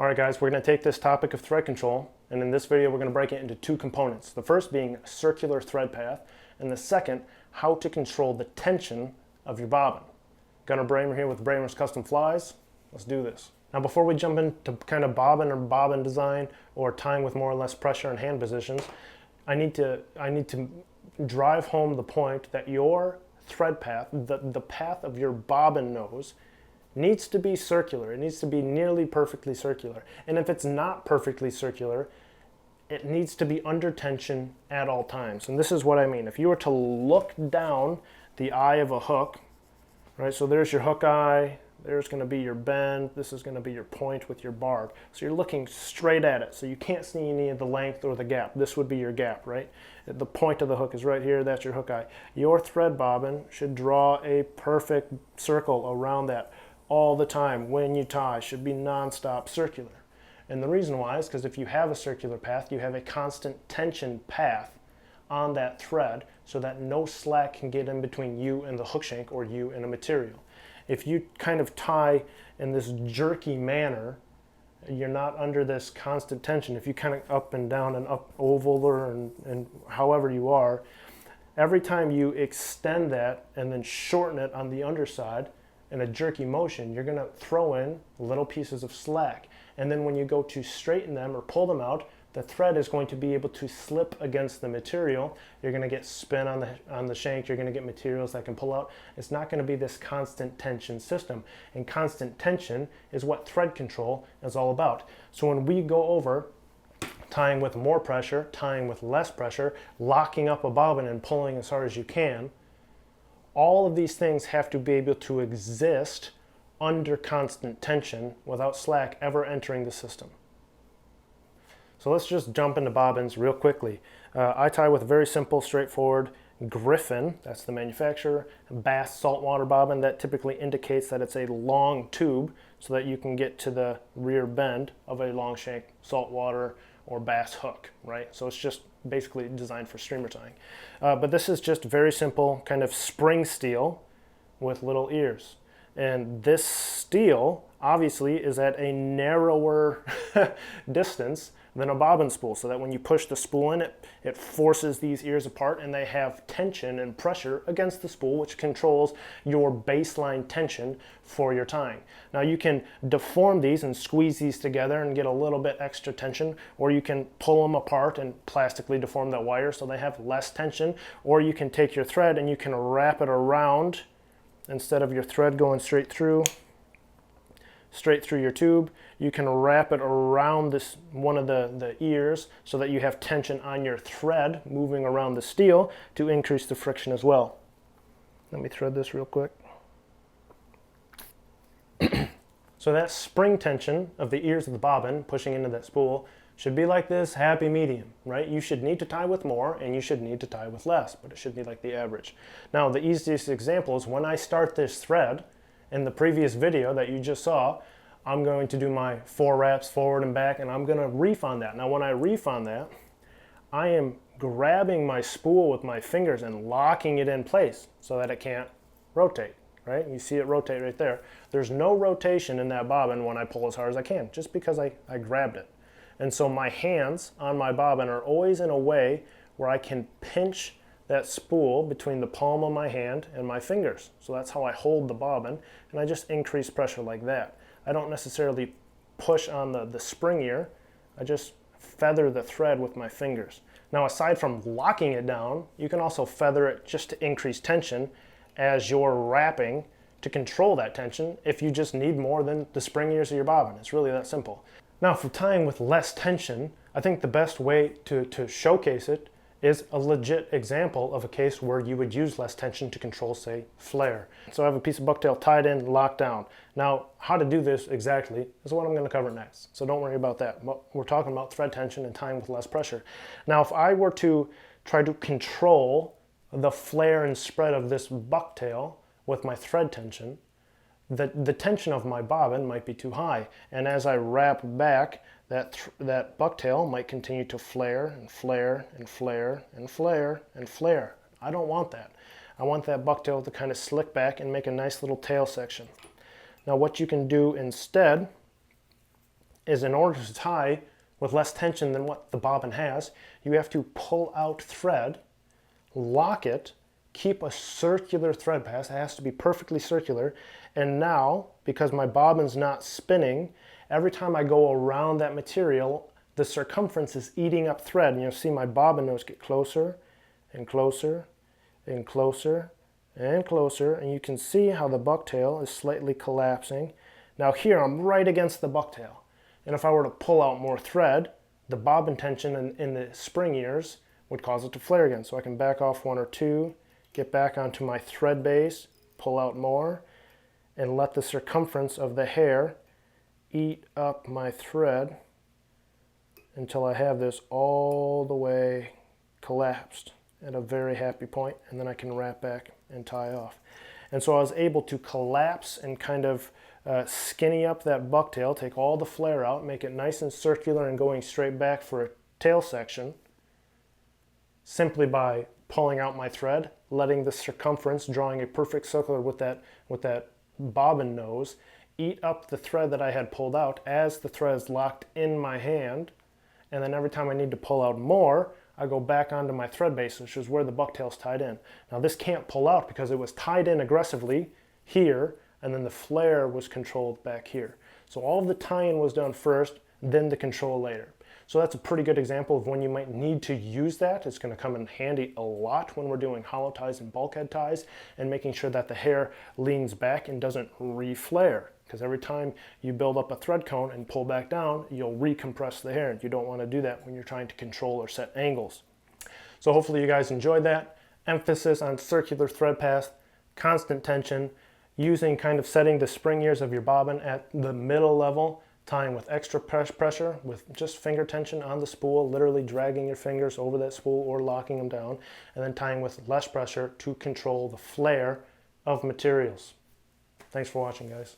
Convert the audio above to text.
Alright guys, we're going to take this topic of thread control, and in this video we're going to break it into two components. The first being circular thread path, and the second, how to control the tension of your bobbin. Gunnar Bramer here with Bramer's Custom Flies. Let's do this. Now before we jump into kind of bobbin design or tying with more or less pressure and hand positions, I need to drive home the point that your thread path, the path of your bobbin nose, needs to be circular. It needs to be nearly perfectly circular. And if it's not perfectly circular, it needs to be under tension at all times. And this is what I mean. If you were to look down the eye of a hook, right? So there's your hook eye, there's going to be your bend, this is going to be your point with your barb. So you're looking straight at it, so you can't see any of the length or the gap. This would be your gap, right? The point of the hook is right here, that's your hook eye. Your thread bobbin should draw a perfect circle around that all the time when you tie. Should be non-stop circular. And the reason why is because if you have a circular path, you have a constant tension path on that thread so that no slack can get in between you and the hook shank or you and a material. If you kind of tie in this jerky manner, you're not under this constant tension. If you kind of up and down and up oval or and however you are, every time you extend that and then shorten it on the underside in a jerky motion, you're going to throw in little pieces of slack. And then when you go to straighten them or pull them out, the thread is going to be able to slip against the material. You're going to get spin on the shank. You're going to get materials that can pull out. It's not going to be this constant tension system. And constant tension is what thread control is all about. So when we go over tying with more pressure, tying with less pressure, locking up a bobbin and pulling as hard as you can, all of these things have to be able to exist under constant tension without slack ever entering the system. So let's just jump into bobbins real quickly. I tie with a very simple, straightforward Griffin, that's the manufacturer, bass saltwater bobbin. That typically indicates that it's a long tube so that you can get to the rear bend of a long shank saltwater or bass hook, right? So it's just basically designed for streamer tying. But this is just very simple kind of spring steel with little ears. And this steel obviously is at a narrower distance than a bobbin spool, so that when you push the spool in, it forces these ears apart and they have tension and pressure against the spool, which controls your baseline tension for your tying. Now you can deform these and squeeze these together and get a little bit extra tension, or you can pull them apart and plastically deform that wire so they have less tension, or you can take your thread and you can wrap it around instead of your thread going straight through your tube. You can wrap it around this one of the ears so that you have tension on your thread moving around the steel to increase the friction as well. Let me thread this real quick. So that spring tension of the ears of the bobbin pushing into that spool should be like this happy medium, right? You should need to tie with more and you should need to tie with less, but it should be like the average. Now the easiest example is when I start this thread. In the previous video that you just saw, I'm going to do my 4 wraps forward and back, and I'm going to reef on that. Now when I reef on that, I am grabbing my spool with my fingers and locking it in place so that it can't rotate, right? You see it rotate right there. There's no rotation in that bobbin when I pull as hard as I can, just because I grabbed it. And so my hands on my bobbin are always in a way where I can pinch that spool between the palm of my hand and my fingers. So that's how I hold the bobbin, and I just increase pressure like that. I don't necessarily push on the spring ear, I just feather the thread with my fingers. Now aside from locking it down, you can also feather it just to increase tension as you're wrapping to control that tension if you just need more than the spring ears of your bobbin. It's really that simple. Now for tying with less tension, I think the best way to showcase it is a legit example of a case where you would use less tension to control, say, flare. So I have a piece of bucktail tied in, locked down. Now, how to do this exactly is what I'm going to cover next, so don't worry about that. We're talking about thread tension and tying with less pressure. Now, if I were to try to control the flare and spread of this bucktail with my thread tension, the tension of my bobbin might be too high, and as I wrap back, that bucktail might continue to flare and flare and flare and flare and flare. I don't want that. I want that bucktail to kind of slick back and make a nice little tail section. Now what you can do instead is in order to tie with less tension than what the bobbin has, you have to pull out thread, lock it, keep a circular thread path. It has to be perfectly circular. And now, because my bobbin's not spinning, every time I go around that material, the circumference is eating up thread. And you'll see my bobbin nose get closer and closer and closer and closer. And you can see how the bucktail is slightly collapsing. Now here, I'm right against the bucktail. And if I were to pull out more thread, the bobbin tension in the spring ears would cause it to flare again. So I can back off 1 or 2, get back onto my thread base, pull out more, and let the circumference of the hair eat up my thread until I have this all the way collapsed at a very happy point, and then I can wrap back and tie off. And so I was able to collapse and kind of skinny up that bucktail, take all the flare out, make it nice and circular and going straight back for a tail section, simply by pulling out my thread, letting the circumference, drawing a perfect circle with that bobbin nose, eat up the thread that I had pulled out as the thread is locked in my hand. And then every time I need to pull out more, I go back onto my thread base, which is where the bucktail's tied in. Now this can't pull out because it was tied in aggressively here, and then the flare was controlled back here. So all of the tie-in was done first, then the control later. So that's a pretty good example of when you might need to use that. It's going to come in handy a lot when we're doing hollow ties and bulkhead ties and making sure that the hair leans back and doesn't re-flare. Because every time you build up a thread cone and pull back down, you'll recompress the hair. You don't want to do that when you're trying to control or set angles. So hopefully you guys enjoyed that. Emphasis on circular thread path, constant tension, using kind of setting the spring ears of your bobbin at the middle level, tying with extra pressure with just finger tension on the spool, literally dragging your fingers over that spool or locking them down, and then tying with less pressure to control the flare of materials. Thanks for watching, guys.